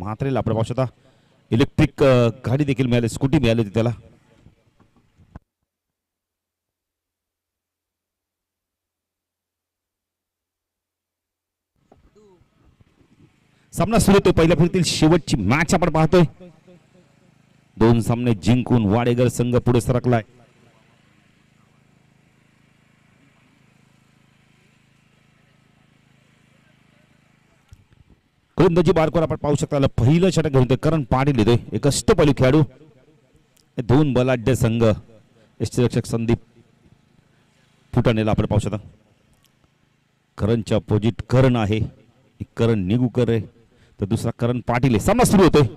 म्हात्रेला आपण पाहू शकता इलेक्ट्रिक गाडी देखील मिळाली, स्कूटी मिळाली होती त्याला. सामना सुरू होतोय, पहिल्या फेरीतील शेवटची मॅच आपण पाहतोय. 2 सामने जिंकून वाडेगर संघ पुढे सरकलाय. गोलंदाजी बारकोर आपण पाहू शकता. पहिलं षटक घेऊन करण पाटील येतोय, एक अष्टपैलू खेळाडू. 2 बलाढ्य संघ. यष्टीरक्षक संदीप फुटाणेला आपण पाहू शकता. करणच्या अपोजिट करण आहे, एक करण निगुकर आहे तर दुसरा करण पाटील आहे. सामना सुरू होतोय.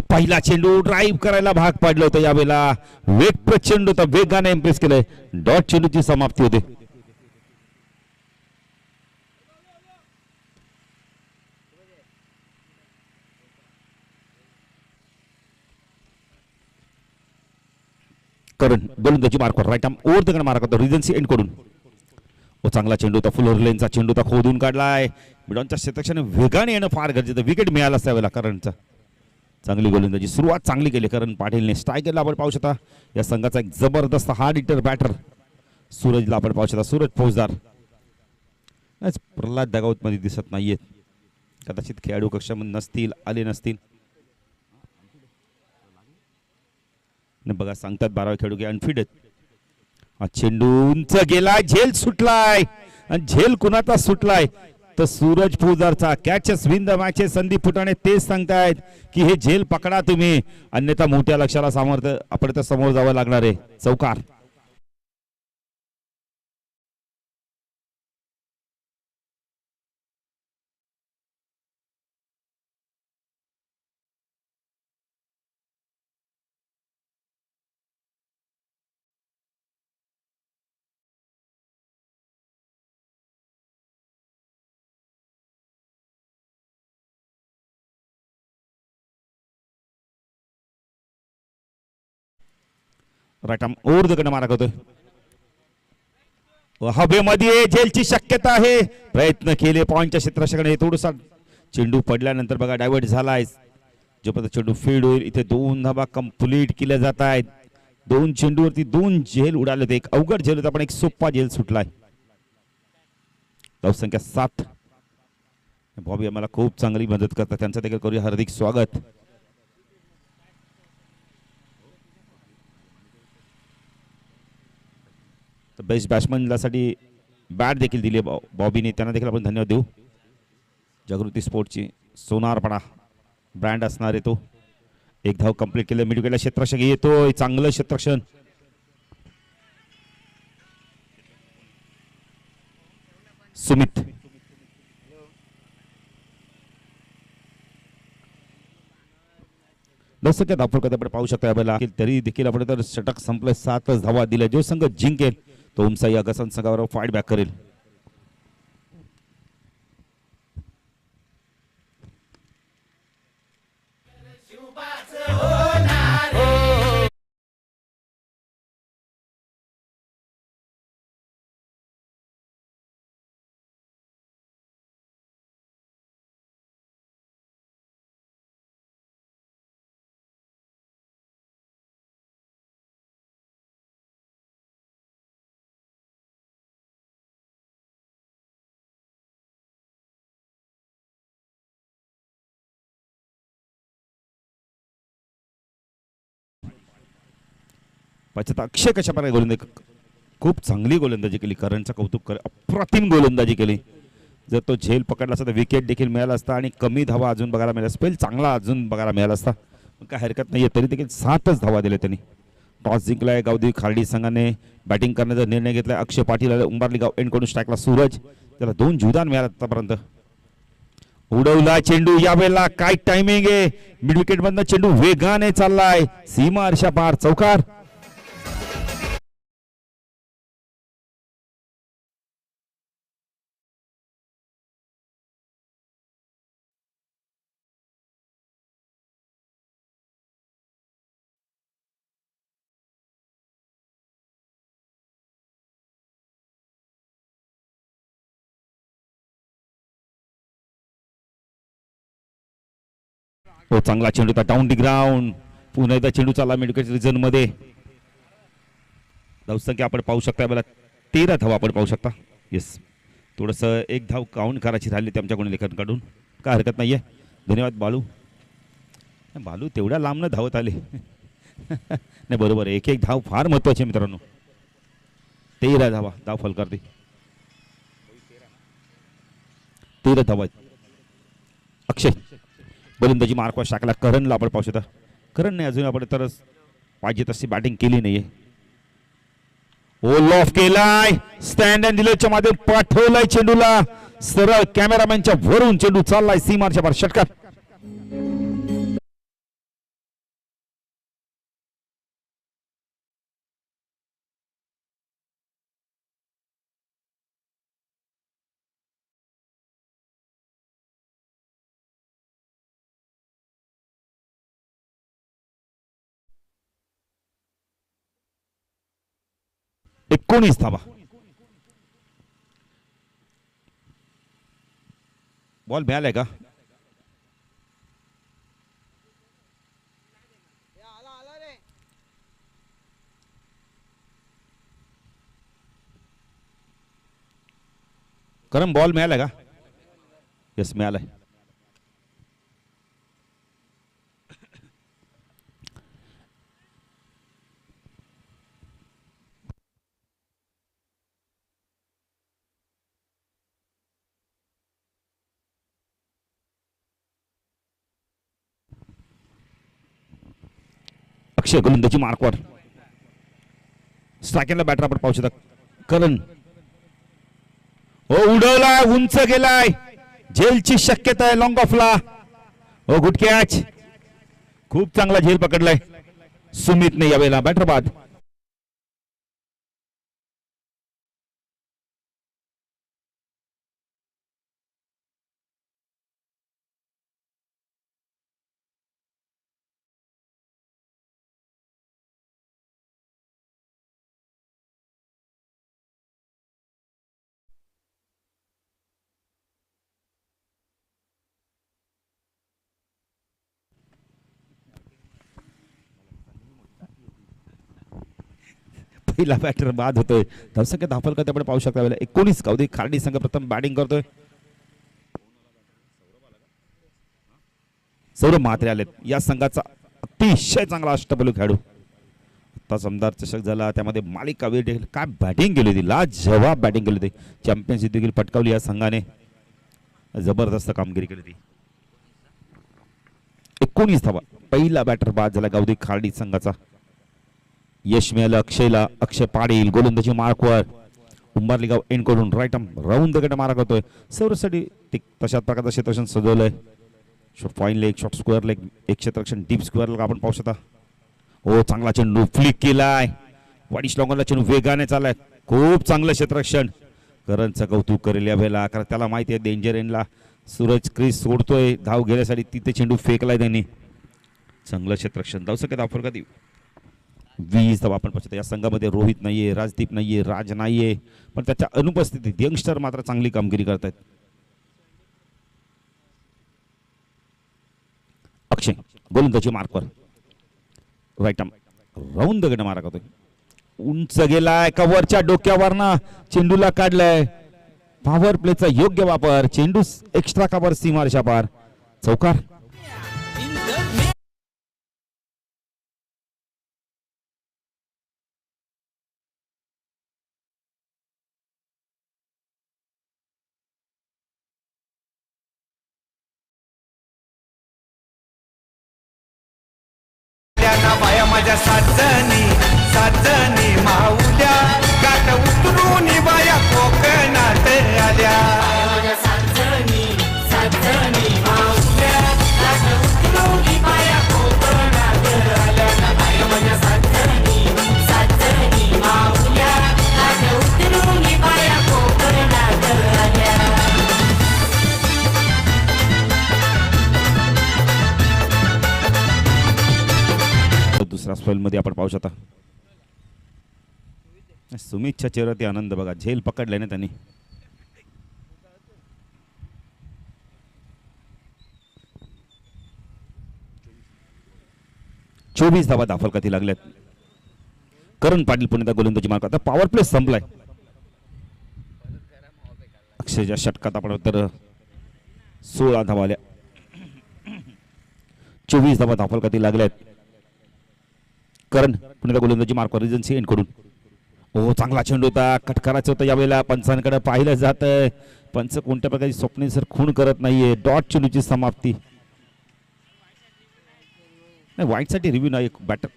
पहिला चेंडू ड्राईव्ह करायला भाग पाडलं होतं. यावेळेला वेग प्रचंड होता, वेगाने इम्प्रेस केलंय. डॉट चेंडूची समाप्ती होते. करण गोलंदाजी मार्कवर right arm over the mark होता रिजन्सी एंड कडून. चांगला चेंडू होता, फुल लेनचा चेंडू होता, खोदून काढलाय. मिडॉनच्या क्षेत्रक्षाने वेगाने येणं फार गरजेचं. विकेट मिळाला त्यावेळेला करणचा. चांगली गोलंदाजी, सुरुवात चांगली केली करण पाटीलने. स्ट्रायकरला आपण पाहू शकता या संघाचा एक जबरदस्त हार्ड हिटर बॅटर सूरजला आपण पाहू शकता. सूरज फौजदार प्रल्हाद दगावत मध्ये दिसत नाहीयेत, कदाचित खेळाडू कक्षामध्ये नसतील, आले नसतील. बघा सांगतात 12 खेळाडू की अनफिट आहेत. हा चेंडू उंच गेलाय, झेल सुटलाय. आणि झेल कुणाचा सुटलाय तर सूरज फौजदारचा. Catches win the matches. Sandeep Phutane तेच सांगतायत की हे झेल पकडा तुम्ही, अन्यथा मोठ्या लक्षाला सामोरं आपण तर समोर जावं लागणार आहे. चौकार. राईट आर्म ओव्हर द कडे मारा करतोय. हवेमध्ये झेलची शक्यता आहे. प्रयत्न केले पॉइंटच्या क्षेत्राकडे. थोडासा चेंडू पडल्यानंतर बघा डायव्हर्ट झालाय. जोपर्यंत चेंडू फीड होईल इथे 2 धाबा कंप्लीट केल्या जात आहेत. 2 चेंडूवरती 2 झेल उडाले होते. एक अवघड झेल होता पण एक सोपा झेल सुटलाय. धावसंख्या 7. बॉबी आम्हाला खूप चांगली मदत करतात, त्यांचं देखील करूया हार्दिक स्वागत. बेस्ट बॅट्समनसाठी बॅट देखील दिली बॉबीने, त्यांना देखील आपण धन्यवाद देऊ. जागृती स्पोर्टची सोनारपणा ब्रँड असणार आहे तो. एक धाव कंप्लीट केलं. मिड विकेटला क्षेत्ररक्षक येतोय, चांगलं क्षेत्ररक्षण. सुमित दर्शक धावफलक आपण पाहू शकता यावेळेला. तरी देखील आपण तर षटक संपलं, 7च धावा दिल्या. जो संघ जिंकेल तो उमसाई अगसन संघावर फाईट बॅक करेल. अक्षय कशा प्रकारे गोलंदाजी, खूप चांगली गोलंदाजी केली. करणचं कौतुक कर, अप्रतिम गोलंदाजी केली. जर तो झेल पकडला असता तर विकेट देखील मिळाला असता आणि कमी धावा अजून बघायला मिळाला. स्पेल चांगला अजून बघायला मिळाला असता, काय हरकत नाहीये. तरी देखील 7च धावा दिले त्यांनी. टॉस जिंकलाय गावदेवी खार्डी संघाने. बॅटिंग करण्याचा निर्णय घेतलाय. अक्षय पाटील उंबारली गाव एंड कडून स्ट्राईकला सूरज, त्याला 2 जीवदान मिळाला आतापर्यंत. उडवला चेंडू. यावेळेला काय टायमिंग आहे. मिड विकेट मधनं चेंडू वेगाने चाललाय, सीमा अर्षा पार. चौकार. हो चांगला चेंडू होता डाऊन दी ग्राउंड. पुन्हा एकदा चेंडू चालला मिडविकेट रिजन मध्ये. धावसंख्या आपण पाहू शकता मला 13 धावा आपण पाहू शकता. येस थोडंसं एक धाव काउंट करायची राहिली ते आमच्याकडून लेखन काढून. काय हरकत नाही आहे. धन्यवाद बालू. बालू तेवढ्या लांबनं धावत आले. नाही बरोबर एक एक धाव फार महत्वाची मित्रांनो. 13 धावा धाव फलकारते. 13 धावा आहेत. अक्षय गोलंदाजी मार्कवर टाकला. करणला आपण पाहू शकता. करणने अजून आपण तर पाहिजे तशी बॅटिंग केली नाहीये. ओल ऑफ केलाय. स्टँड अँड डिलेच्या मध्ये पाठवलाय चेंडूला. सरळ कॅमेरामॅनच्या वरून चेंडू चाललाय सीमारच्या बाहेर. षटकार. एकोणीस धावा. बॉल मिळालाय का? कारण बॉल मिळालाय का? येस मिळालाय. अक्षय गोलंदाजी मार्कवर. स्ट्रायकरला बॅटर आपण पाहू शकता. करण हो उडवलाय. उंच गेलाय. झेलची शक्यता आहे लॉंग ऑफला. हो गुड कॅच. खूप चांगला झेल पकडलाय सुमितने यावेळेला. बॅटर बाद. पहिला बॅटर बाद होतोय. धावसंख्या धाफल करते आपण पाहू शकता. 19 गावदी खार्डी संघ प्रथम बॅटिंग करतोय. सौरभ म्हात्रे आलेत. या संघाचा अतिशय चांगला अष्टपैलू खेळाडू. आता समदार चषक झाला त्यामध्ये मालिकावीर देखील काय बॅटिंग केली होती. लाजवाब बॅटिंग केली होती. चॅम्पियनशिप देखील पटकावली या संघाने. जबरदस्त कामगिरी केली होती. 19 धावा. पहिला बॅटर बाद झाला गावदी खार्डी संघाचा. यश मिळालं अक्षयला. अक्षय पाटील गोलंदाजी मार्कवर. उंबारली गाव एंड करून राईट आर्म राऊंड द गट मारा करतोय. सर्वसाठी तशाच प्रकारचं क्षेत्ररक्षण सजवलंय. Short fine leg short square leg एक क्षेत्ररक्षण डीप स्क्वेअर लेग आपण पाहू शकता. हो चांगला चेंडू फ्लिक केलाय. वाडीश लॉंगरला चेंडू वेगाने चाललाय. खूप चांगलं क्षेत्ररक्षण. करणचं कौतुक करेल या वेळेला. कारण त्याला माहिती आहे डेंजर एंडला सूरज क्रीज सोडतोय धाव घेण्यासाठी. तिथे चेंडू फेकलाय त्यांनी. चांगलं क्षेत्ररक्षण. धावसंख्या धाव फरकात 20 धावा आपण पाहतो. या संघामध्ये रोहित नाहीये. राजदीप नाहीये. राज नाहीये. पण त्याच्या अनुपस्थितीत यंगस्टर मात्र चांगली कामगिरी करतायत. अक्षय गोलंदाजी मार्कवर. राईट आर्म राऊंड द गट मारा करतोय. उंच गेलाय. कव्हरच्या डोक्यावरना चेंडूला काढलाय. पॉवर प्लेचा योग्य वापर. चेंडू एक्स्ट्रा कव्हर सीमारेषा पार. चौकार. माझ्या साजनी माऊल्या गाठ उतरून बाया कोकणात आल्या. दुसऱ्या स्पेल मध्ये आपण पाहू शकता. सुमितच्या चेहऱ्यावरती आनंद बघा. झेल पकडलाय ना त्यांनी. 24 धावा धाफलकाती लागल्यात. करण पाटील पुण्याचा गोलंदाजी मार्क. आता पॉवर प्ले संपलाय. अक्षयच्या षटकात आपण तर 16 धावा आल्या. 24 धावा धाफलकाती लागल्यात. करण पुण्याचा गोलंदाजी मार्क रिजन्सी एंड कडून. हो चांगला चेंडू होता. कट करायचं होतं यावेळेला. पंचांकडे पाहिलं जात आहे. पंच कोणत्या प्रकारची स्वप्ने सर खून करत नाहीये. डॉट चेंडूची समाप्ती. नाही वाईट साठी रिव्ह्यू नाही. बॅटर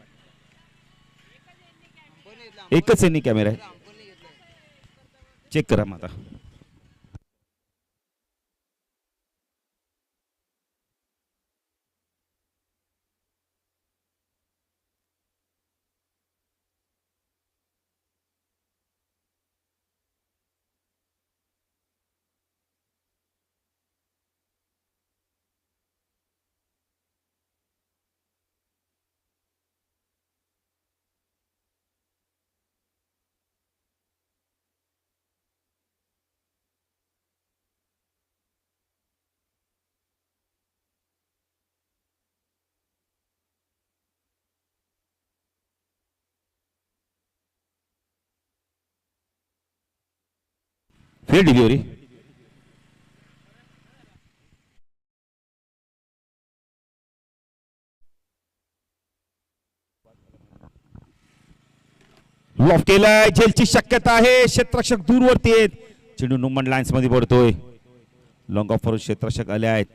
एकच यांनी कॅमेरा आहे. चेक करा मग आता. Fail delivery. लॉफ केलाय. जेलची शक्यता आहे. क्षेत्ररक्षक दूरवरती आहेत. चेंडू नुमन लाईन्स मध्ये पडतोय. लॉंग ऑफ क्षेत्ररक्षक आले आहेत.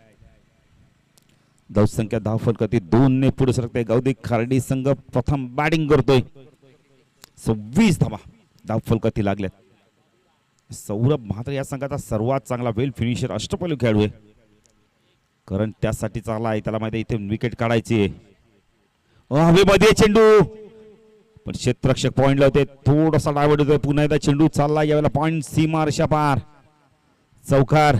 धावसंख्या धावफलकाती 2 ने पुढे सरकते. गौदी खार्डी संघ प्रथम बॅटिंग करतोय. 26 धावा धावफलकाती लागल्यात. सौरभ म्हात्रे या संघाचा सर्वात चांगला वेल फिनिशर अष्टपैलू खेळाडू आहे. कारण त्यासाठी चांगला आहे. त्याला माहिती आहे इथे विकेट काढायची आहे. हवेमध्ये चेंडू पण क्षेत्ररक्षक पॉइंट लावते. थोडासा डायव्हर्ट होतोय. पुन्हा एकदा चेंडू चालला. यावेळेला पॉइंट सीमारेषा पार. चौकार.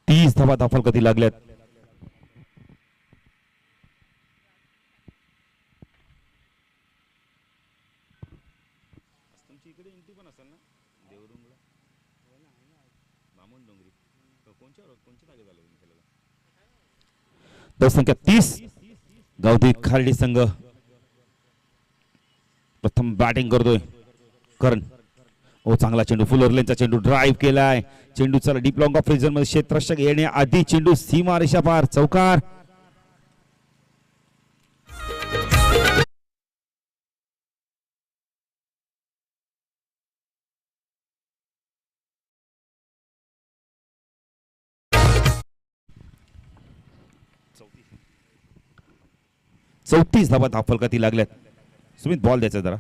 30 धावा धावफलकाती लागल्यात. धावसंख्या 30. गावठी खार्डी संघ प्रथम बॅटिंग करतोय. करण ओ चांगला चेंडू. फुल लेनचा चेंडू ड्राईव्ह केलाय. चेंडू चला डीप लॉंग ऑफ रिजन मध्ये. क्षेत्ररक्षक येण्याआधी चेंडू सीमारेषा पार. चौकार. चौतीस धावा धावफलकाती लागल्यात. सुमित बॉल द्यायचा जरा.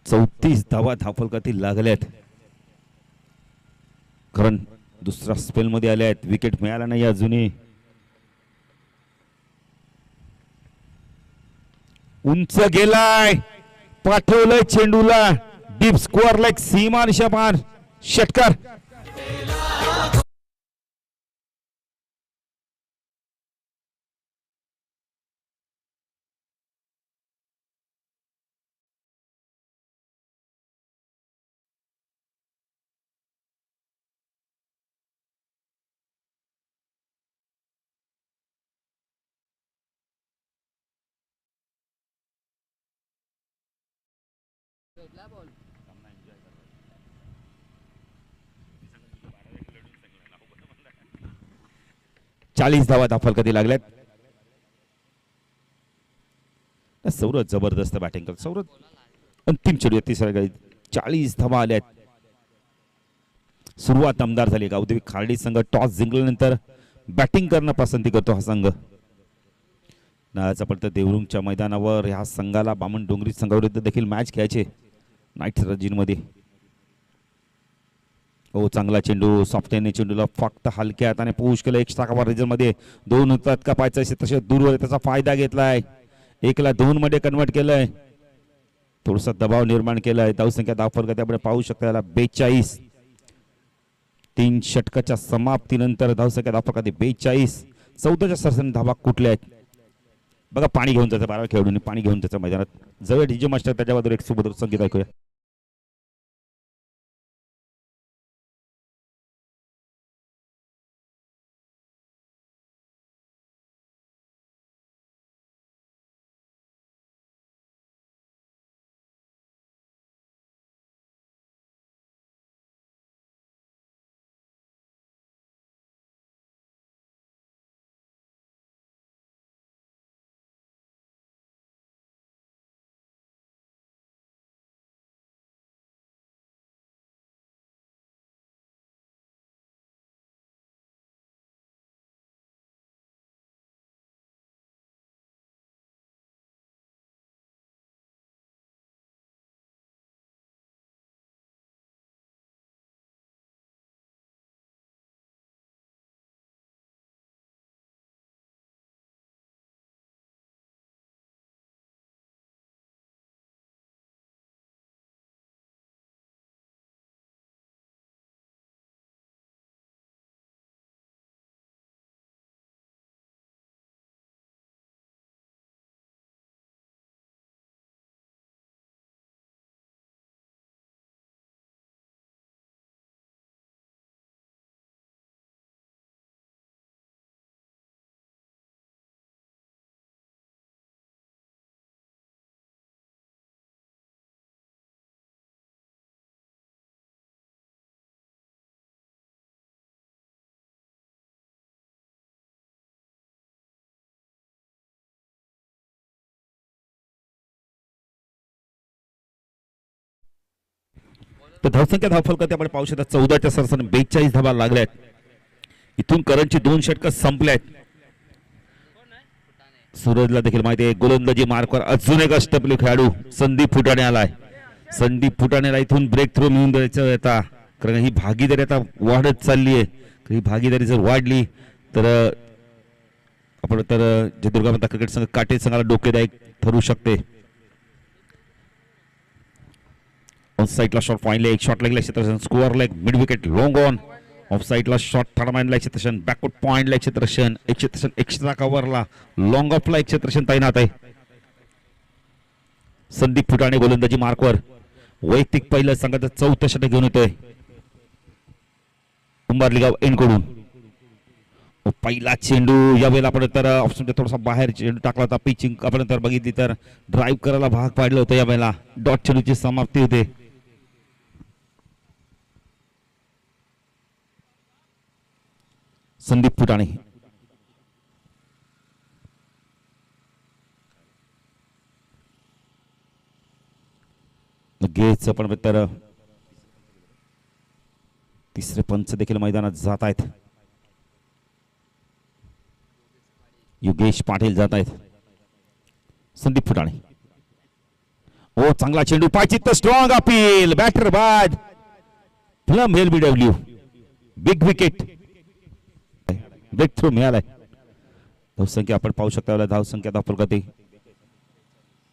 चौतीस धावा धावफलकाती लागल्यात. कारण दुसरा स्पेल मध्ये आले आहेत. विकेट मिळाला नाही अजूनही. उंच गेलाय. पाठवलंय चेंडूला डीप स्कोअर लाईक सीमारेषा पार. षटकार. चाळीस धावा धावफलकाती लागल्यात. सौरभ जबरदस्त बॅटिंग करतो. सौरभ अंतिम चेंडू तिसऱ्या गळीत 40 धावा आल्यात. सुरुवात दमदार झाली. गावदेवी खार्डी संघ टॉस जिंकल्यानंतर बॅटिंग करणं पसंती करतो हा संघ. नाळाचा पडतं देवरुंगच्या मैदानावर ह्या संघाला बामण डोंगरी संघाविरुद्ध देखील मॅच खेळायचे नाईट रणजीमध्ये. हो चांगला चेंडू. सॉफ्टने चेंडूला फक्त हलक्या हाताने पुश केलं. एक्स्ट्रा कव्हर रिजन मध्ये 2 होतात का पाहायचं असेल तसे दूरवर त्याचा फायदा घेतलाय. 1ला 2 मध्ये कन्वर्ट केलंय. थोडासा दबाव निर्माण केलाय. धावसंख्या धावफलकाती आपण पाहू शकता याला 42. 3 षटकाच्या समाप्तीनंतर धावसंख्या धावफलकाती 42. 14च्या सरसरी धावा कुठल्या आहेत बघा. पाणी घेऊन जायचं 12 खेळाडूंनी पाणी घेऊन त्याच्या मैदानात. जवळ डीजे मास्टर त्याच्याबद्दल एक सुबोध संगीत ऐकूया. तर धावसंख्या धावफलकात आपण पाहू शकता 14च्या सरसर 42 धावा लागल्यात. इथून करंटची 2 षटकं संपल्यात. सूरजला देखील माहिती आहे गोलंदाजी मार्कवर अजून एक अष्टपैलू खेळाडू संदीप फुटाणे आलाय. संदीप फुटाणेला इथून ब्रेक थ्रू मिळून द्यायचं आता, कारण ही भागीदारी आता वाढत चालली आहे. ही भागीदारी जर वाढली तर आपण तर जे दुर्गामाता क्रिकेट संघ काटेल संघाला डोकेदायक ठरू शकते. ऑफ साईडला शॉट फाईनली एक शॉट लागला क्षेत्ररक्षण score leg mid wicket long on. Of साईडला शॉट थर्ड माइंडला क्षेत्ररक्षण बॅकवर्ड पॉइंटला क्षेत्ररक्षण एक क्षेत्ररक्षण एक्स्ट्रा कव्हरला लॉंग ऑफला एक क्षेत्ररक्षण तैनात आहे. संदीप फुटाणे गोलंदाजी मार्कवर वैयक्तिक पहिलं संघाचं 4थं षटक घेऊन येतोय उंबारलीगाव एनकडून. पहिला चेंडू यावेळेला आपण तर ऑप्शन थोडासा बाहेर चेंडू टाकला होता. पिचिंग आपण तर बघितली तर ड्राईव्ह करायला भाग पाडलं होतं. यावेळेला डॉट चेंडूची समाप्ती होते. संदीप फुटाणे लगेच आपण तर तिसरे पंच देखील मैदानात जात आहेत. योगेश पाटील जात आहेत. संदीप फुटाणे ओ चांगला चेंडू पायचित्त स्ट्रॉंग अपील बॅटर बाद plum LBW big wicket breakthrough मिळालाय. धावसंख्या आपण पाहू शकता धावसंख्या धावफलकात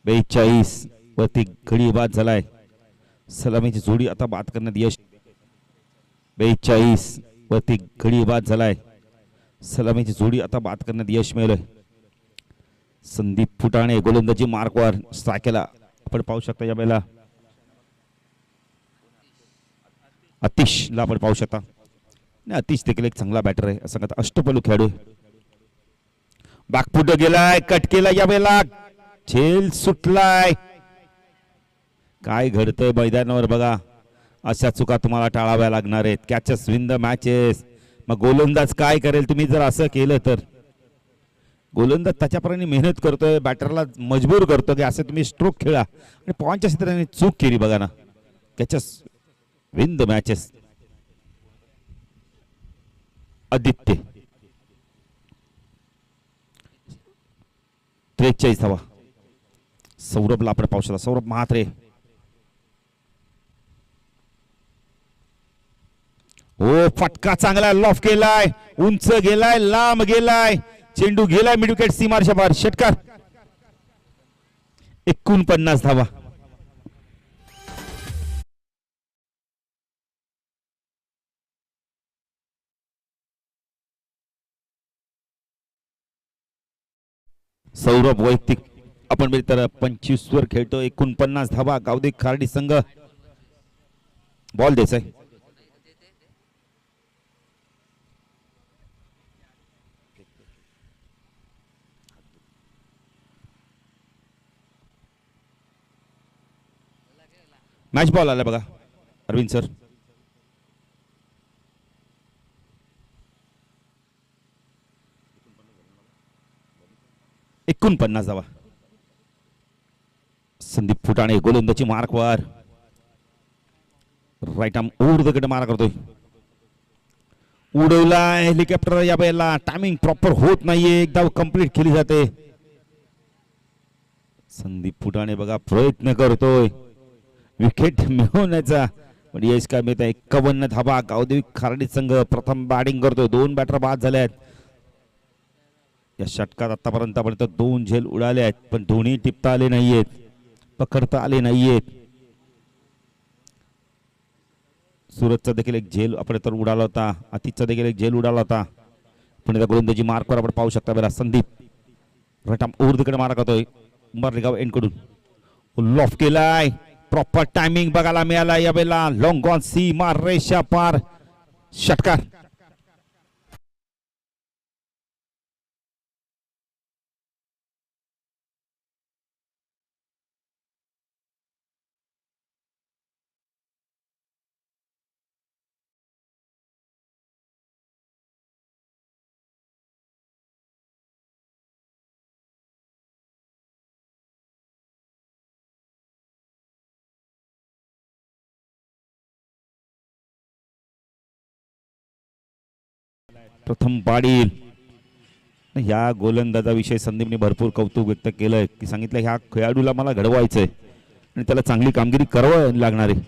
42 वरती गडी बाद झालाय. सलामीची जोडी आता बाद करण्यात यश 42 वरती गडी बाद झालाय. सलामीची जोडी आता बाद करण्यात यश मिळालंय. संदीप फुटाणे गोलंदाजी मार्कवर स्ट्रायकला आपण पाहू शकता. या वेळेला अतिशला आपण पाहू शकता. अतिश देखील एक चांगला बॅटर आहे असं का अष्टपैलू खेळाडू. बॅकफुट गेलाय कट केला. या वेळेला झेल सुटलाय. काय घडतंय मैदानावर बघा. अशा चुका तुम्हाला टाळाव्या लागणार आहेत. Catches win the matches. मग गोलंदाज काय करेल तुम्ही जर असं केलं तर. गोलंदाज त्याच्याप्रमाणे मेहनत करतोय बॅटरला मजबूर करतो की असं तुम्ही स्ट्रोक खेळा आणि पॉईंटच्या क्षेत्राने चूक केली बघा ना. Catches win the matches. Aditya 43 धावा. सौरभला आपण पाहू शकता. सौरभ महात्रे हो फटका चांगला लॉफ केलाय. उंच गेलाय लांब गेलाय. चेंडू गेलाय मिड विकेट सीमारच्या बाहेर. षटकार 49 धावा. सौरभ वैयक्तिक आपण तर 25 वर खेळतो. 49 धावा. गावदे खार्डी संघ बॉल द्यायचाय. मॅच बॉल आला बघा अरविंद सर. एकोणपन्नास धावा. संदीप फुटाणे गोलंदाजी मार्कवर राईट आर्म ऊर्ध्वकडे मारा करतोय. उडवला हेलिकॉप्टर. या वेळेला टायमिंग प्रॉपर होत नाहीये. एक धाव कंप्लीट केली जाते. संदीप फुटाणे बघा प्रयत्न करतोय विकेट मिळवण्याचा पण यश काय मिळत आहे. 51 धावा. गावदेवी खार्डी संघ प्रथम बॅटिंग करतोय. 2 बॅटर बाद झाले आहेत या षटकात. आतापर्यंत आपण 2 झेल उडाले आहेत पण दोन्ही टिपता आले नाहीयेत. पकडता आले नाहीयेत. सुरतचा देखील एक झेल आपण तर उडाला होता. अतिशचा देखील एक झेल उडाला होता. पण त्या गोलंदाजी मार्कवर आपण पाहू शकता बघा संदीप रटाम ऊर्ध्वकडे मारा करतोय. उंबरलीगाव एनकडून लॉफ केलाय. प्रॉपर टायमिंग बघायला मिळाला. या वेळेला लॉंग ऑन सीमा रेषा पार. षटकार प्रथम पाटील. ह्या गोलंदाजाविषयी संदीपने भरपूर कौतुक व्यक्त केलंय की सांगितलं ह्या खेळाडूला मला घडवायचंय आणि त्याला चांगली कामगिरी करावं लागणार आहे.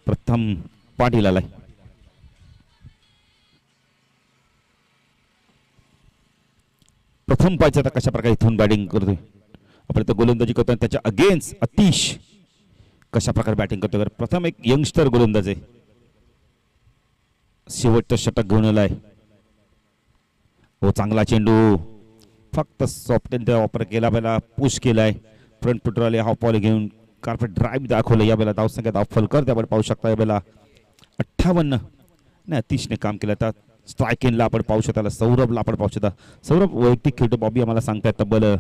प्रथम पाटील आलाय. प्रथम पाहिजे आता कशा प्रकारे इथून बॅटिंग करतोय. आपण तर गोलंदाजी करतोय त्याच्या अगेन्स्ट अतिश कशा प्रकारे बॅटिंग करतोय. प्रथम एक यंगस्टर गोलंदाज आहे. शेवटचं षटक घेऊन आलाय. हो चांगला चेंडू फक्त सॉफ्ट वापर केला. पहिला पुश केलाय. फ्रंट फुटरवाले हा बॉल घेऊन कार्पेट ड्राईव्ह दाखवलं. या वेळेला धावसंख्या धाव फलकर आपण पाहू शकता. या वेळेला 58 नाही अतिशने काम केलं. आता स्ट्राईक इनला आपण पाहू शकता. सौरभला आपण पाहू शकता. सौरभ वैयक्तिक खेळतो बॉबी आम्हाला सांगताय तब्बल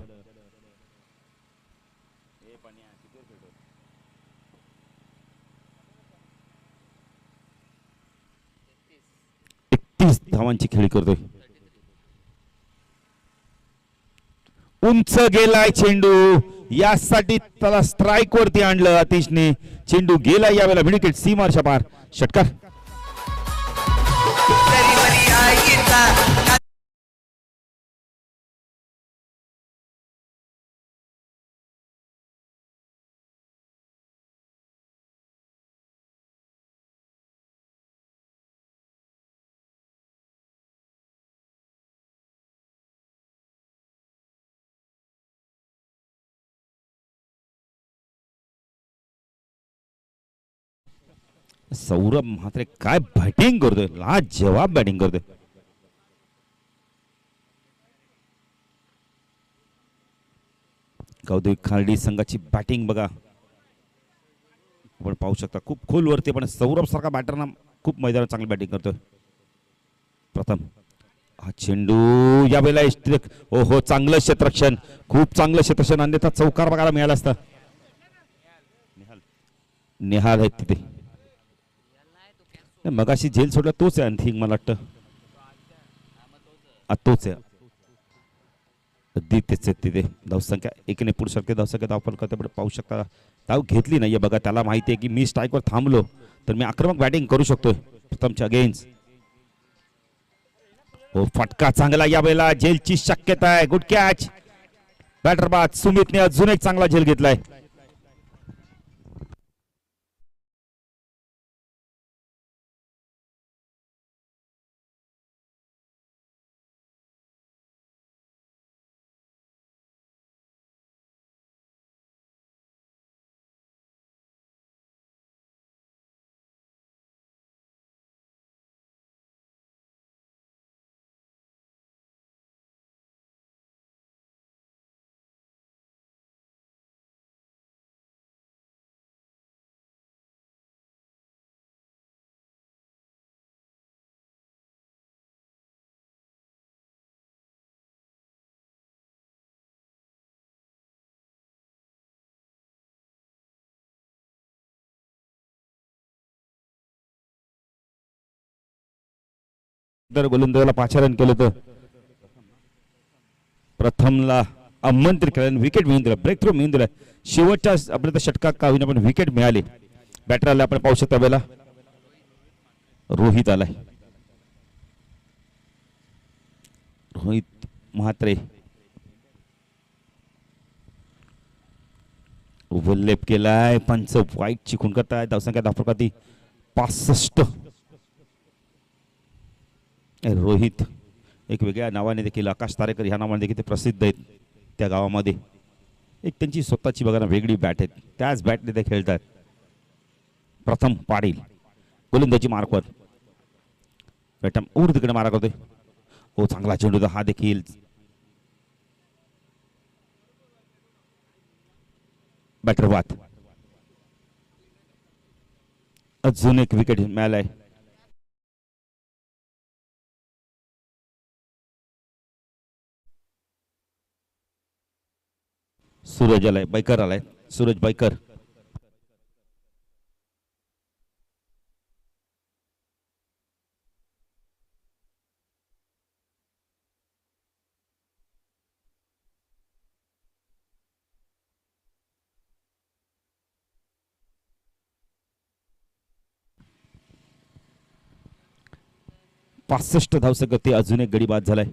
31 धावांची खेळी करतोय. उंच गेलाय चेंडू. यासाठी त्याला स्ट्राईक वरती आणलं अतिशने. चेंडू गेला यावेळेला विकेट सीमारच्या पार. षटकार. सौरभ मात्र काय बॅटिंग करतोय. लाजवाब बॅटिंग करतोय. कौतुक खार्डी संघाची बॅटिंग बघा आपण पाहू शकता. खूप खोलवरती पण सौरभ सारखा बॅटरना खूप मैदानात चांगली बॅटिंग करतोय. प्रथम हा चेंडू या वेळेला हो हो चांगलं क्षेत्ररक्षण. खूप चांगलं क्षेत्ररक्षण. अन्यथा चौकार बघायला मिळाला असता. निहाल आहेत तिथे. मगाशी झेल सोडला तोच आहे आणखी मला वाटतं. तोच आहे. तेच तिथे धावसंख्या एकीने पुढे सरते. धावसंख्या धाव करते पण पाहू शकता. धाव घेतली नाहीये बघा. त्याला माहिती आहे की मी स्ट्राईकवर थांबलो तर मी आक्रमक बॅटिंग करू शकतोय. प्रथमच्या अगेन्स्ट हो फटका चांगला. या वेळेला झेलची शक्यता आहे. Good catch. बॅटर बाद सुमितने अजून एक चांगला झेल घेतलाय. जर गोलंदाजाला पाचारण केलं तर प्रथमला आमंत्रित केलं. विकेट मिळून दिला. ब्रेक थ्रू मिळून दिला. शेवटच्या आपल्या षटकात का होईना पण विकेट मिळाली. बॅटरला आपण पाहू शकता. वेळेला रोहित आलाय. रोहित म्हात्रे ओव्हरलेप केलाय. पंच वाईट चिकून करताय. धावसंख्या धावफलकाती 65. रोहित एक वेगळ्या नावाने देखील आकाश तारेकर ह्या नावाने देखील ते प्रसिद्ध आहेत त्या गावामध्ये. एक त्यांची स्वतःची बघा ना वेगळी बॅट आहेत. त्याच बॅटने ते खेळतात. प्रथम पाटील गोलंदाजी मार्कवर ऊर तिकडे मारा करतोय. हो चांगला चेंडू हा देखील बॅटर बाद. अजून एक विकेट मिळालाय. सूरज आलाय. बैकर आलाय. सूरज बैकर. 65 धावसंख्येत अजून एक गडी बाद झालाय.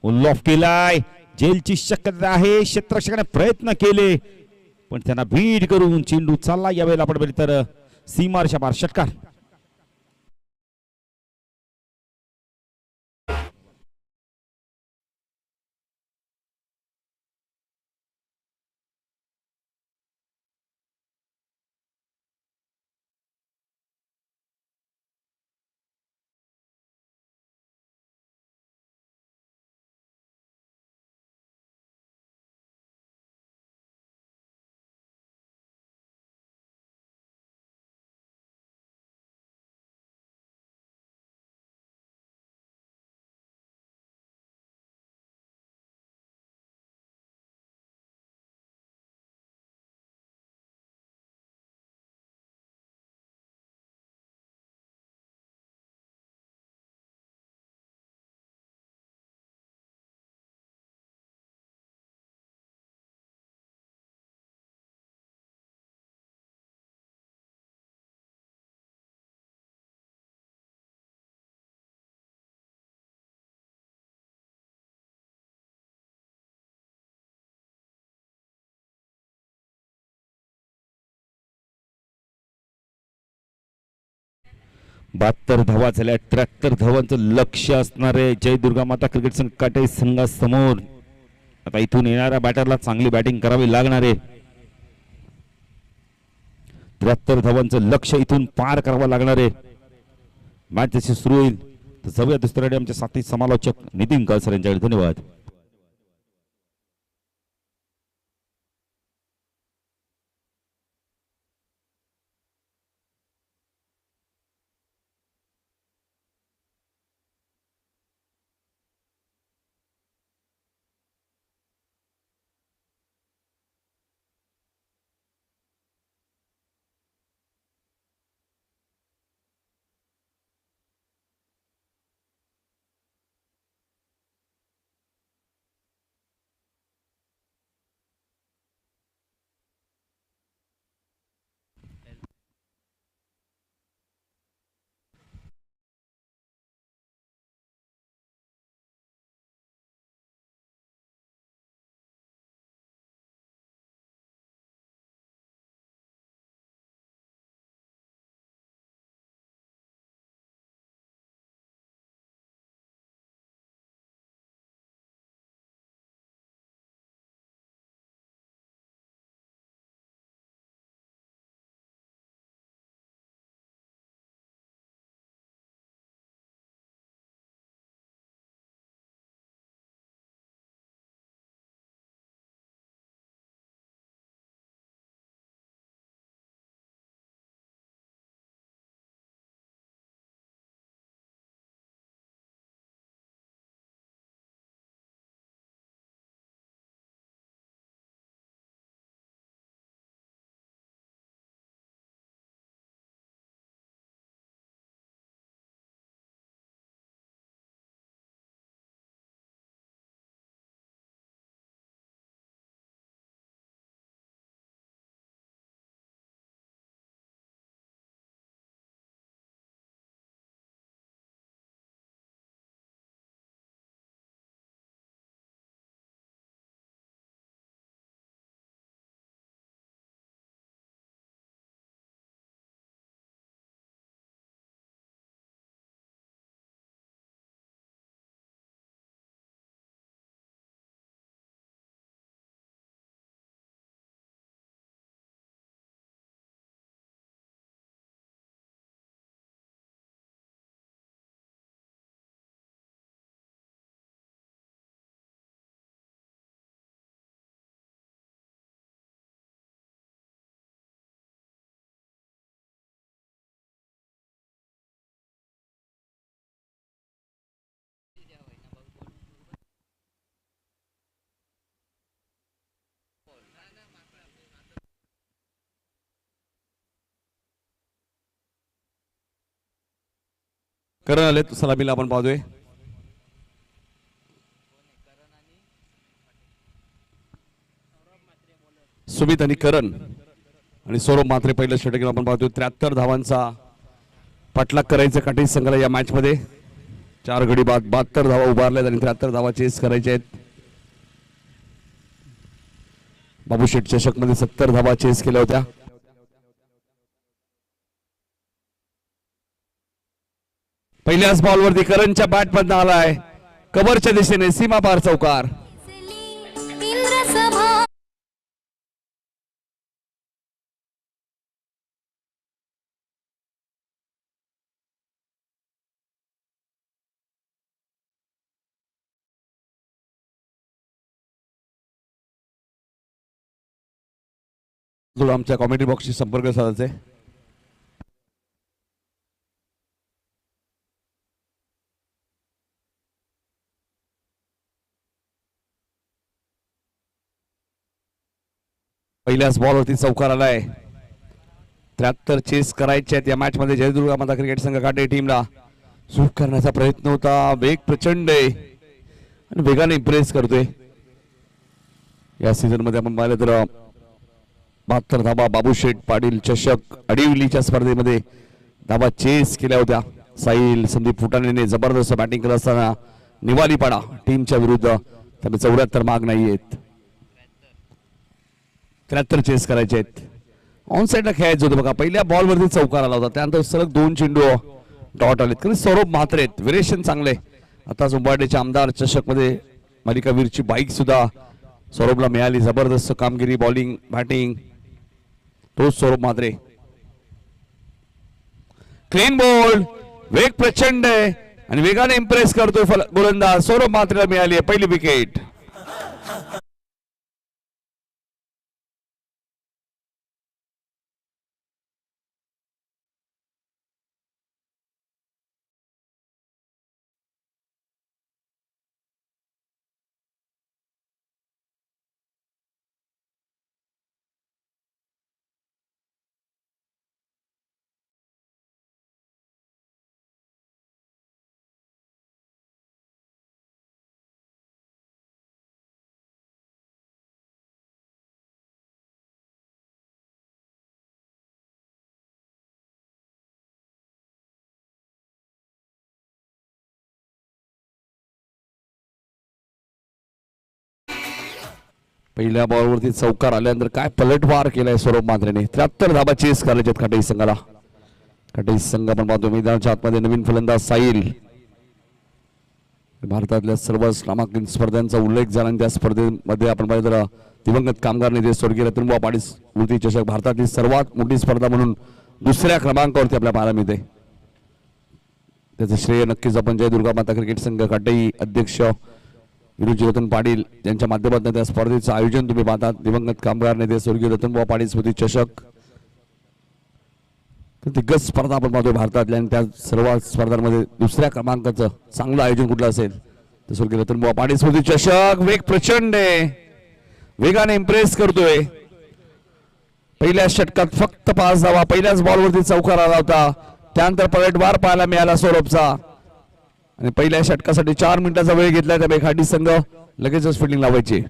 उल्लॉफ केलाय, जेलची शक्यता आहे. क्षेत्ररक्षकाने प्रयत्न केले पण त्यांना बीट करून चेंडू चालला. यावेळेला आपण बघितलं तर सीमारच्या बार षटकार. बहात्तर धावा झाल्या. 73 धावांचं लक्ष असणारे जय दुर्गा माता क्रिकेट संघ काटे संघासमोर. आता इथून येणाऱ्या बॅटरला चांगली बॅटिंग करावी लागणार आहे. 73 धावांचं लक्ष इथून पार करावं लागणार आहे. मॅच जशी सुरू होईल तर जाऊया दुसऱ्याकडे. आमचे साथी समालोचक नितीन कालसर यांच्याकडे. धन्यवाद. करण आले सलामीला आपण पाहतोय. सुमित आणि करण आणि सौरभ मात्रे पहिलं षटक आपण पाहतोय. 73 धावांचा पाठलाग करायचं काटेज संघाला या मॅच मध्ये. 4 गडी बाद 72 धावा उभारल्यात आणि 73 धावा चेस करायचे आहेत. बाबूशेठ चषक मध्ये 70 धावा चेस केल्या होत्या. पहिल्याच बॉलवरती करणच्या बॅट मधून आलाय कव्हरच्या दिशेने सीमा पार चौकार. आमच्या कॉमेडी बॉक्सशी संपर्क साधायचे. पहिल्याच बॉलवरती चौकार आलाय. 73 चेस करायचे आहेत या मॅच मध्ये. जयदुर्गा माता क्रिकेट संघ काटे टीमला सूट करण्याचा प्रयत्न होता. वेग प्रचंड आहे आणि वेगाने इम्प्रेस करतोय. या सीझन मध्ये आपण पाहिलं तर 72 धावा बाबूशेठ पाटील चषक अडिवलीच्या स्पर्धेमध्ये धावा चेस केल्या होत्या. साहिल संदीप फुटाणेने जबरदस्त बॅटिंग करत असताना निवालीपाडा टीमच्या विरुद्ध त्यामुळे 74 माग नाही आहेत. 73 चेस करायचे आहेत. ऑन साईडला खेळायचं होतं बघा. पहिल्या बॉलवरती चौकार आला होता. त्यानंतर सलग 2 चेंडू डॉट आलेत. कारण सौरभ म्हात्रे आहेत. व्हेरिएशन चांगले. आता उंबारडेच्या आमदार चषक मध्ये मालिकावीरची बाईक सुद्धा सौरभला मिळाली. जबरदस्त कामगिरी बॉलिंग बॅटिंग तोच सौरभ म्हात्रे. क्लीन बॉल वेग प्रचंड आहे आणि वेगाने इम्प्रेस करतोय गोलंदाज. सौरभ म्हात्रेला मिळाली आहे पहिली विकेट. पहिल्या बॉलवरती चौकार आल्यानंतर काय पलटवार केलाय सौरभ म्हात्रेने. 73 धाबा चेस करायचे आहेत काटेज संघाला. काटेज संघ आपण पाहतो मैदानाच्या आतमध्ये नवीन फलंदाज साहिल. भारतातल्या सर्व नामांकित स्पर्धांचा उल्लेख झाला आणि त्या स्पर्धेमध्ये आपण पाहिलं तर दिवंगत कामगार नेते स्वर्गीय रतनबुवा पाटील स्मृती चषक भारतातील सर्वात मोठी स्पर्धा म्हणून 2ऱ्या क्रमांकावरती आपल्या पाहायला मिळते. त्याचं श्रेय नक्कीच आपण जयदुर्गा माता क्रिकेट संघ काटेई अध्यक्ष विरुजी रतन पाटील यांच्या माध्यमातून त्या स्पर्धेचं आयोजन तुम्ही पाहतात. दिवंगत कामगार नेते स्वर्गीय रतनबुवा पाटील स्मृती चषक दिग्गज स्पर्धा आपण पाहतोय भारतातल्या आणि त्या सर्व स्पर्धांमध्ये 2ऱ्या क्रमांकाचं चांगलं आयोजन कुठलं असेल तर स्वर्गीय रतनबुवा पाटील स्मृती चषक. वेग प्रचंड आहे वेगाने इम्प्रेस करतोय. पहिल्या षटकात फक्त 5 धावा. पहिल्याच बॉलवरती चौकार आला होता. त्यानंतर पलटवार पाहायला मिळाला सौरभचा आणि पहिल्या षटकासाठी 4 मिनिटाचा वेळ घेतला. त्यामुळे खाटी संघ लगेचच फिल्डिंग लावायची.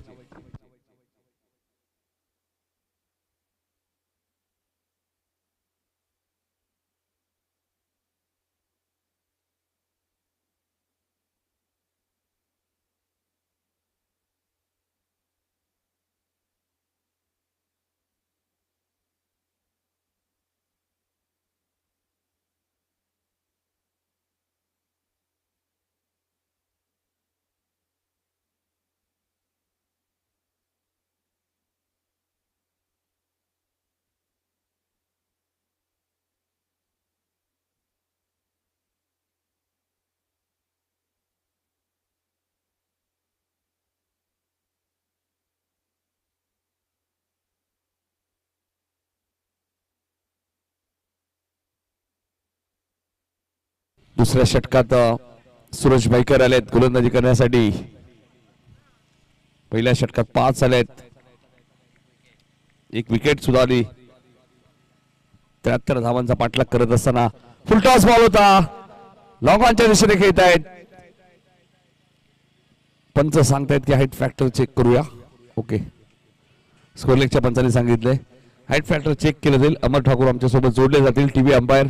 दुसऱ्या षटकात सूरज भाईकर आलेत गोलंदाजी करण्यासाठी. पहिल्या षटकात 5 आलेत. 1 विकेट सुद्धा आली. 73 धावांचा पाठलाग करत असताना फुलटॉस बॉल होता. लॉंग ऑनच्या दिशेने खेळत आहेत. पंच सांगतायत की हाईट फॅक्टर चेक करूया. ओके स्कोरलेगच्या पंचाने सांगितले हाईट फॅक्टर चेक केलं जाईल. अमर ठाकूर आमच्या सोबत जोडले जातील टीव्ही अंपायर.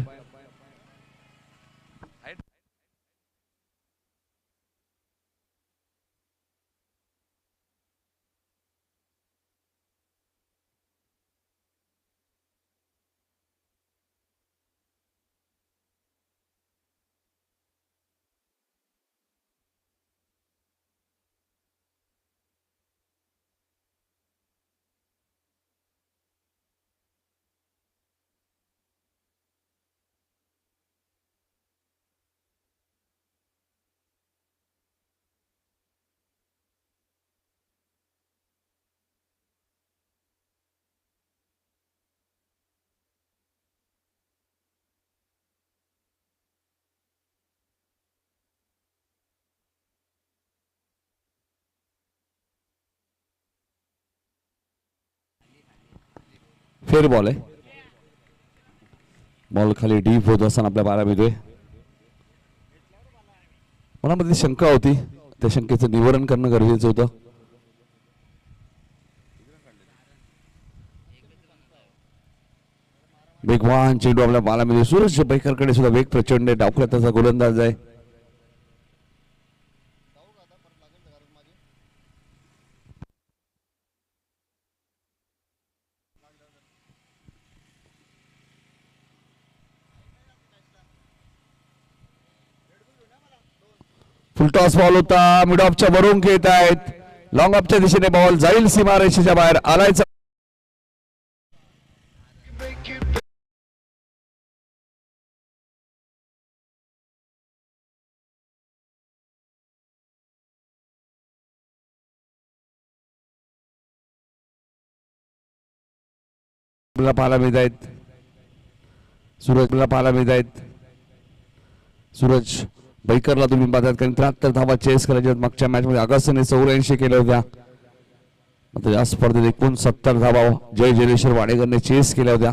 फेर बॉल आहे. बॉल खाली डीप होत असताना आपल्या पाहायला मिळतोय. मनामध्ये शंका होती, त्या शंकेचं निवारण करणं गरजेचं होतं. वेगवान चेंडू आपल्या पाहायला मिळतोय. सूरज बैकरकडे सुद्धा वेग प्रचंड आहे. डावखुऱ्यात त्याचा गोलंदाज आहे. फुलटॉस बॉल होता. मिड ऑफच्या वरून घेत आहेत. लॉंग ऑफच्या दिशेने बॉल जाईल सीमारेषेच्या बाहेर आलायचा. पाहायला मिळत आहेत. सूरजला पाहायला मिळत आहेत. सूरज बैकरला तुम्ही पाहतात कारण 73 धावा चेस करायच्या. मागच्या मॅच मध्ये अगस्टने 84 केल्या होत्या. आता या स्पर्धेत 69 धावा जय जयेश्वर वाडेकरने चेस केल्या होत्या.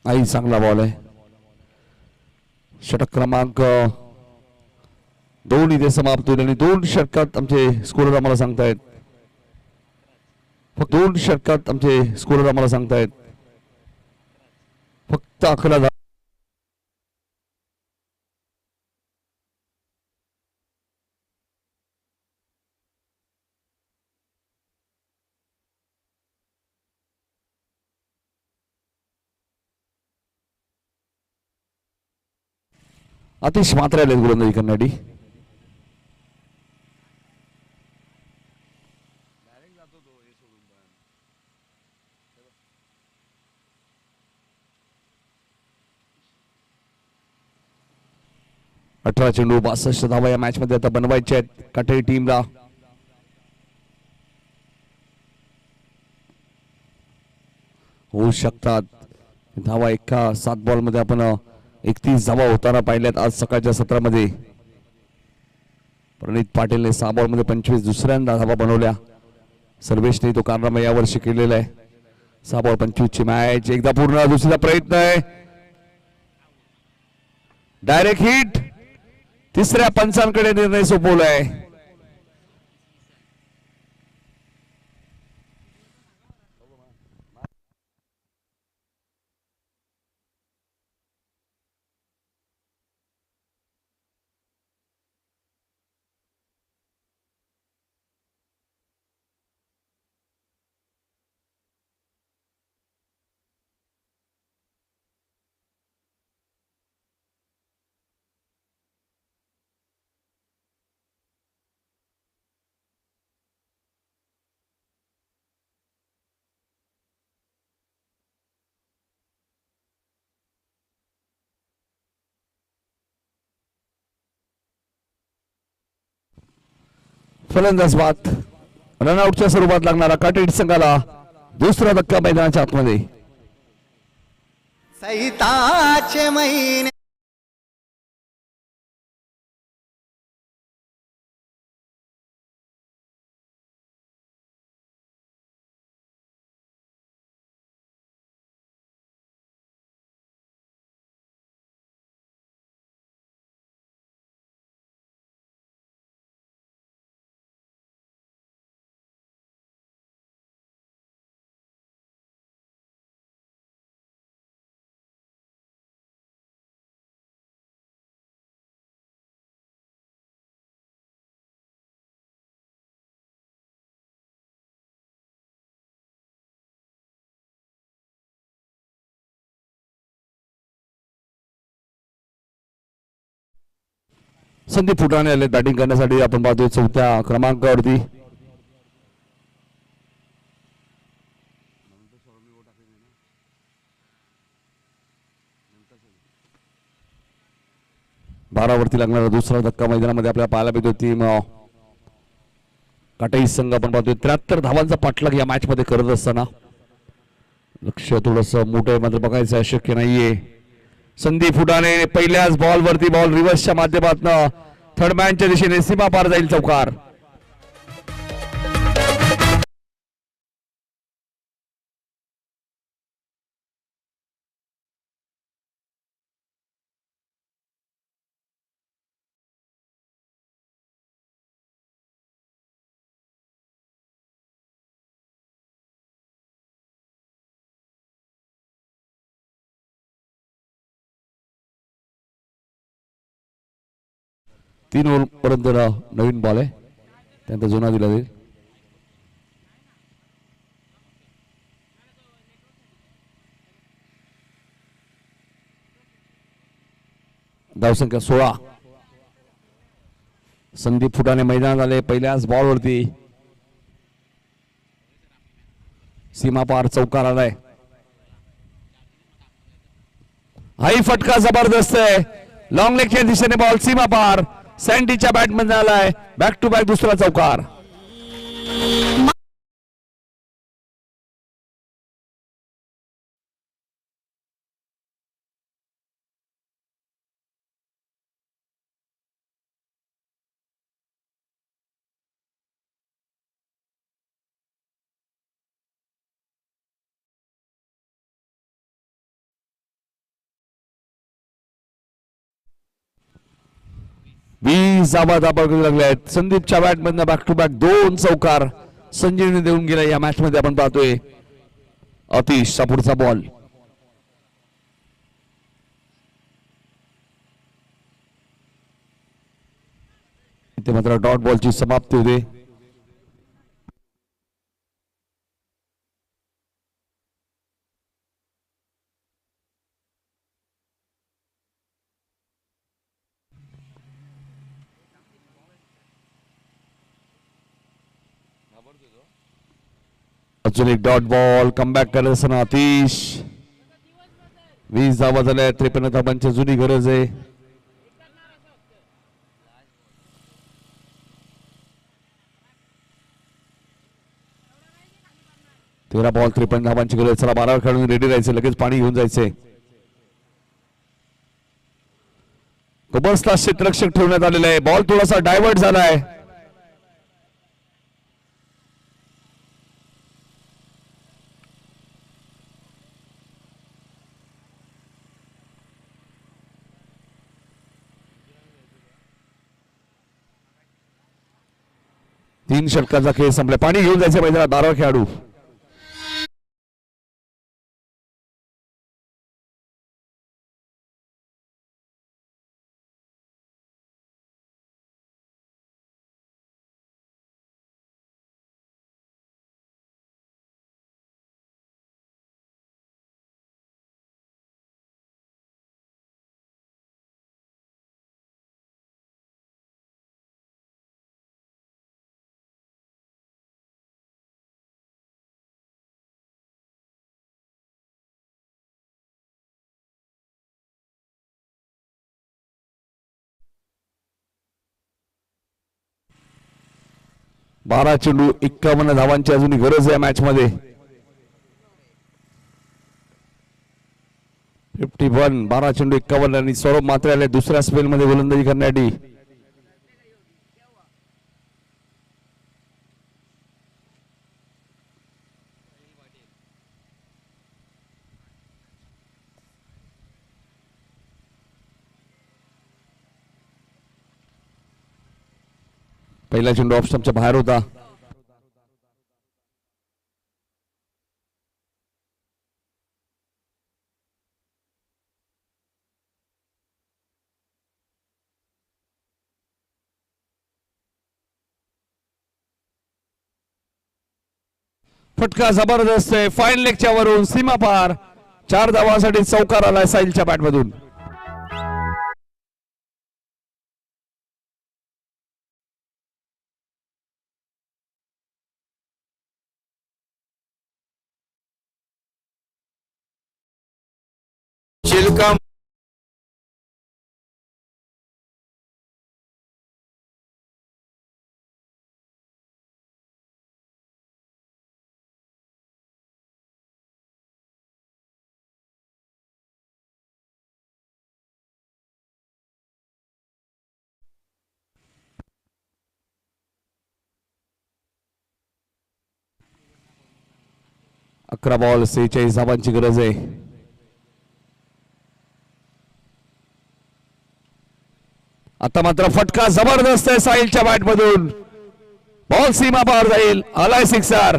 आई चांगला बॉल आहे. षटक क्रमांक 2 इथे समाप्त होईल आणि 2 षटकात आमचे स्कोरर आम्हाला सांगतायत. फक्त 2 षटकात आमचे स्कोरर आम्हाला सांगतायत फक्त 11 धावा. अतिश मात्र आले गोलंदाजी करण्यासाठी. अठरा चेंडू 62 धावा या मॅच मध्ये आता बनवायच्या आहेत काटेरी टीमला. होऊ शकतात धावा. एका 7 बॉल मध्ये आपण 31 धावा होताना पाहिल्यात आज सकाळच्या सत्रामध्ये. प्रणित पाटीलने 6 बॉल मध्ये 25 दुसऱ्यांदा धावा बनवल्या. सर्वेशने तो कारनामा यावर्षी केलेला आहे. 6 बॉल 25 ची मॅच एकदा पूर्ण. दुसरा प्रयत्न आहे. Direct hit. तिसऱ्या पंचांकडे निर्णय सोपवलाय. फलंदाज बाद. रनआउटच्या स्वरूपात लागणारा काटेरी संघाला दुसरा धक्का मैदानाच्या आतमध्ये. सैताचे महिने संदीप फुटाणे आले बॅटिंग करण्यासाठी. आपण पाहतोय 4थ्या क्रमांकावरती. बारावरती लागणारा दुसरा धक्का मैदानामध्ये आपल्याला पाहायला मिळतो. टीम काटाई संघ आपण पाहतोय 73 धावांचा पाठलाग या मॅच मध्ये करत असताना लक्ष थोडस मोठं आहे मात्र बघायचं शक्य नाहीये. संदीप फुटाणे पहिल्याच बॉल वरती बॉल रिव्हर्सच्या माध्यमातून थर्ड मॅनच्या दिशेने सीमा पार जाईल चौकार. तीन ओव्हर पर्यंत नवीन बॉल आहे, त्यानंतर जुना दिला जाईल. धावसंख्या 16. संदीप फुटाणे मैदानात आले पहिल्याच बॉल वरती. सीमा पार चौकार आलाय. हाही फटका जबरदस्त आहे. लॉंग लेगच्या दिशेने बॉल सीमा पार. सँडीच्या बॅटमध्ये आलाय. बॅक टू बॅक दुसरा चौकार. लागले आहेत. संदीपच्या बॅट मधनं बॅक टू बॅक 2 चौकार संजीवनी देऊन गेला या मॅच मध्ये. आपण पाहतोय अतिशचा पुढचा बॉल. इथे मात्र डॉट बॉलची समाप्ती होते. अजून एक डॉट बॉल. कमबॅक करत असताना अतिश. 20 धावा झाल्या. 53 धावांची जुनी गरज आहे. तेरा बॉल 53 धावांची गरज. चला 12 खेळून रेडी राहायचं. लगेच पाणी घेऊन जायचंय. कबर्सला क्षेत्ररक्षक ठेवण्यात आलेला आहे. बॉल थोडासा डायव्हर्ट झालाय. तीन षटकाचा खेळ संपला. पाणी घेऊन जायचं पाहिजे 12 खेळाडू. बारा चेंडू 51 धावांची अजूनही गरज आहे मॅच मध्ये. 51. 12 चेंडू 51 आणि सौरभ मात्रे आले दुसऱ्या स्पेल मध्ये गोलंदाजी करण्यासाठी. पहिला चेंडू ऑफ स्टंपच्या बाहेर होता. फटका जबरदस्त आहे. फाईन लेगच्या वरून सीमा पार. 4 धावांसाठी चौकार आलाय साहिलच्या बॅटमधून. चिलका 11 बॉल 46 धावांची गरज आहे. आता मात्र फटका जबरदस्त आहे साहिलच्या बॅट मधून. बॉल सीमा पार जाईल. आलाय सिक्सर.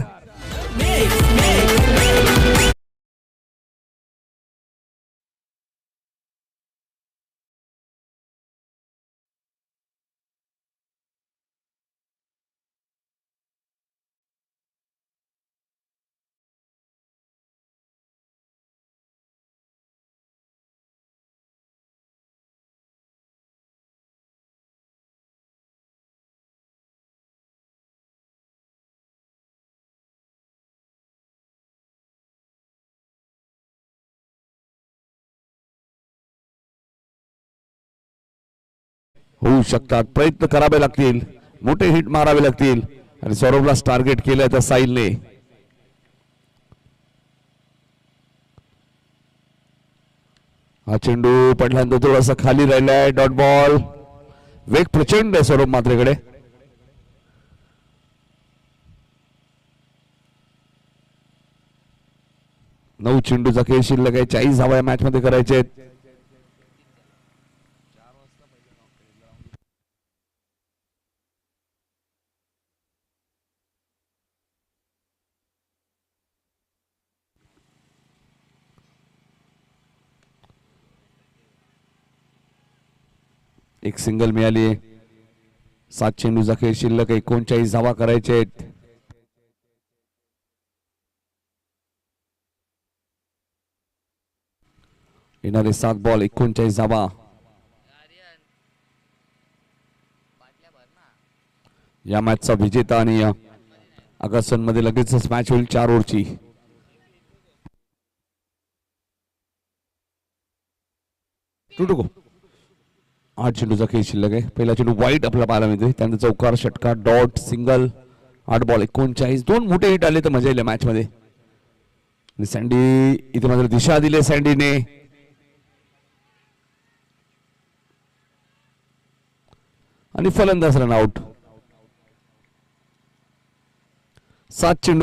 होऊ शकतात, प्रयत्न करावे लागतील, मोठे हिट मारावे लागतील आणि सौरभला टार्गेट केलं त्या साहिलने. हा चेंडू पडल्यानंतर थोडासा खाली राहिलाय. Dot ball. वेग प्रचंड आहे सौरभ मात्रेकडे. नऊ चेंडूचा खेळ शिल्लक आहे. 40 धावा या मॅच मध्ये करायचे आहेत. एक सिंगल मिळाली. 7 चेंडूचा खेळ शिल्लक. 39 धावा करायचे आहेत. येणारे 7 बॉल 39 धावा. या मॅचचा विजेता आणि ऑगस्टन मध्ये लगेचच मॅच होईल 4 ओव्हरची. टू 8 चेंडूचा खेळ शिल्लक आहे. पहिला चेंडू वाईट आपल्याला पाहायला मिळते. त्यानंतर चौकार, षटकार, डॉट, सिंगल. 8 बॉल 39. 2 मोठे हिट आले तर मजा येईल मॅच मध्ये. सँडी इथे मात्र दिशा दिली सँडीने. आणि फलंदाज रन आउट. 7 चेंडू.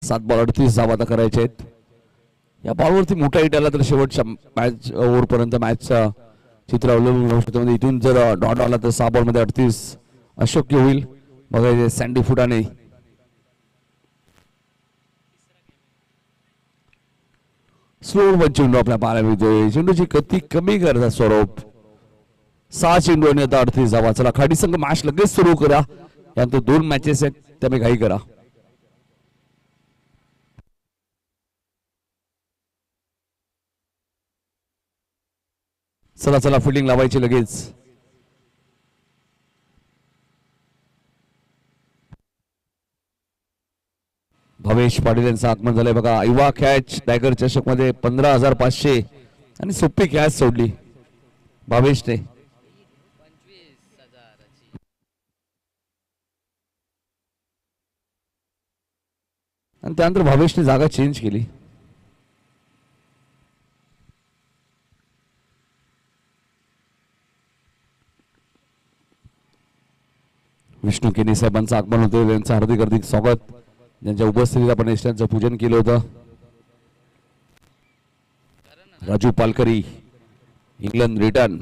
सात बॉल 38 धावा आता करायचे आहेत. या बॉलवरती मोठा हिट आला तर शेवटच्या मॅच ओव्हर पर्यंत मॅचचा चित्र अवलंबून राहू शकतं. इथून जर डॉट आला तर 6 बॉल मध्ये 38 अशक्य होईल. बघायचे सँडी फुटाने. स्लो चेंडू आपल्या पाहायला मिळतोय. चेंडूची गती कमी करतात सौरभ. 6 चेंडू आणि आता 38 धावा. चला खाडी संघ मॅच लगेच सुरू करा. यानंतर 2 मॅचेस आहेत त्यामुळे घाई करा. चला चला फिल्डिंग लावायची लगेच. भवेश पाटील यांचं आगमन झालंय बघा. युवा कॅच टायगर चषक मध्ये 15,500 आणि सोपी कॅच सोडली भावेशने. आणि त्यानंतर भावेशने जागा चेंज केली. विष्णू केनी साहेबांचं आगमन होतं. त्यांचं हार्दिक हार्दिक स्वागत. ज्यांच्या उपस्थितीत आपण यशांचं पूजन केलं होतं. राजू पालकरी इंग्लंड रिटर्न.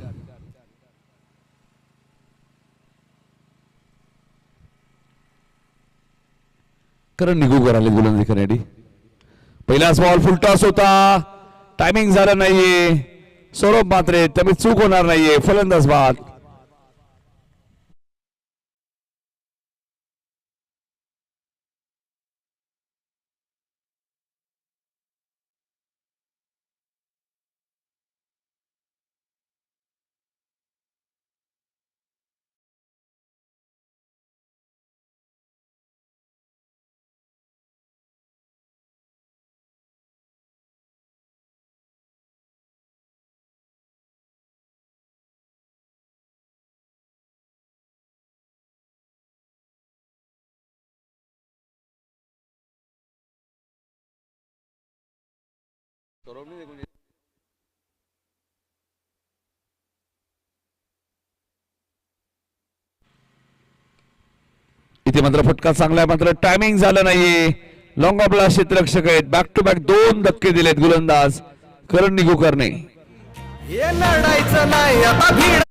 करण निघू आले गोलंदाजी करण्यासाठी. पहिलाच बॉल फुल टॉस होता. टायमिंग झालं नाहीये. सौरभ मात्रे त्यामुळे चूक होणार नाहीये. फलंदाज बाद. इथे मात्र फटका चांगला आहे, मात्र टायमिंग झालं नाहीये. लॉंग ऑफला क्षेत्ररक्षक आहेत. बॅक टू बॅक 2 धक्के दिलेत गोलंदाज करण निगुकरने. हे लढायचं नाही आता भीड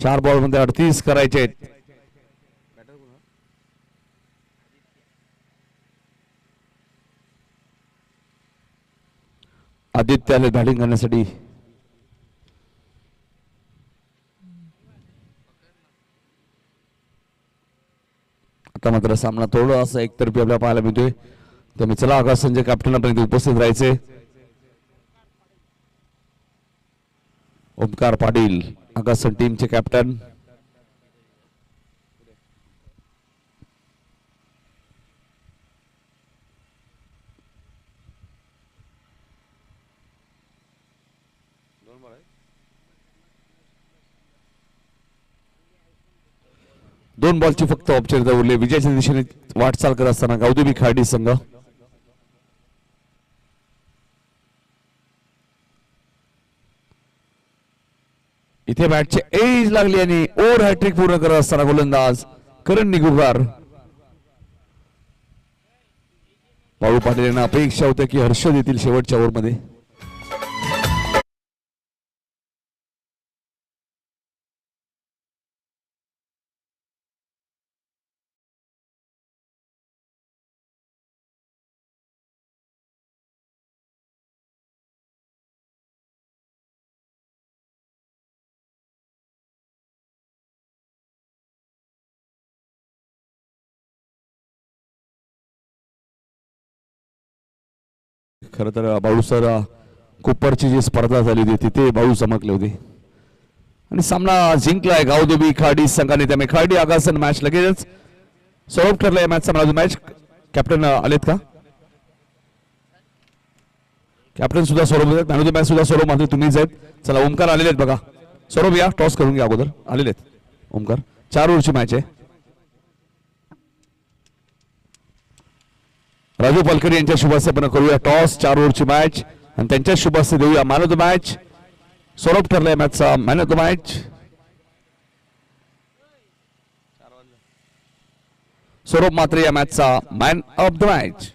चार बॉल मध्ये 38 करायचे आहेत. आदित्य आले बॅटिंग करण्यासाठी. आता मात्र सामना थोडं असं एकतर्फी आपल्याला पाहायला मिळतोय. त्यामुळे चला आकाश संजय कॅप्टनापर्यंत उपस्थित राहायचे. ओमकार पाटील आकाशन टीमचे कॅप्टन. दोन बॉलची फक्त औपचारिकता उरली. विजयाच्या दिशेने वाटचाल करत असताना गावदेवी खाडी संघ. इथे बॅटचे एज लागली आणि ओव्हर हॅट्रिक पूर्ण करत असताना गोलंदाज करण निगुकर. बाळू पाटील यांना अपेक्षा होत्या की हर्षद येतील शेवटच्या ओव्हरमध्ये. खरं तर बाळू सर कुप्परची जी स्पर्धा झाली होती तिथे बाळू चमकले होते आणि सामना जिंकलाय गावदेवी खाडी संघाने. त्यामुळे खाडी आगासन मॅच लगेच सॉल्व ठरलाय. मॅच कॅप्टन आलेत का? कॅप्टन सुद्धा सौरभ आहेत. मॅन ऑफ द मॅच सुद्धा सौरभ मात्र तुम्हीच आहेत. चला ओमकार आलेले आहेत बघा. सौरभ या टॉस करून घ्या अगोदर. आलेले आहेत ओमकार. 4 ओव्हरची मॅच आहे. राजू पालकर यांच्या शुभास्ते आपण करूया टॉस. 4 ओव्हरची मॅच आणि त्यांच्या शुभास्ते देऊया man of the match. Saurabh ठरलाय मॅचचा man of the match. Saurabh मात्र या मॅचचा मॅन ऑफ द मॅच.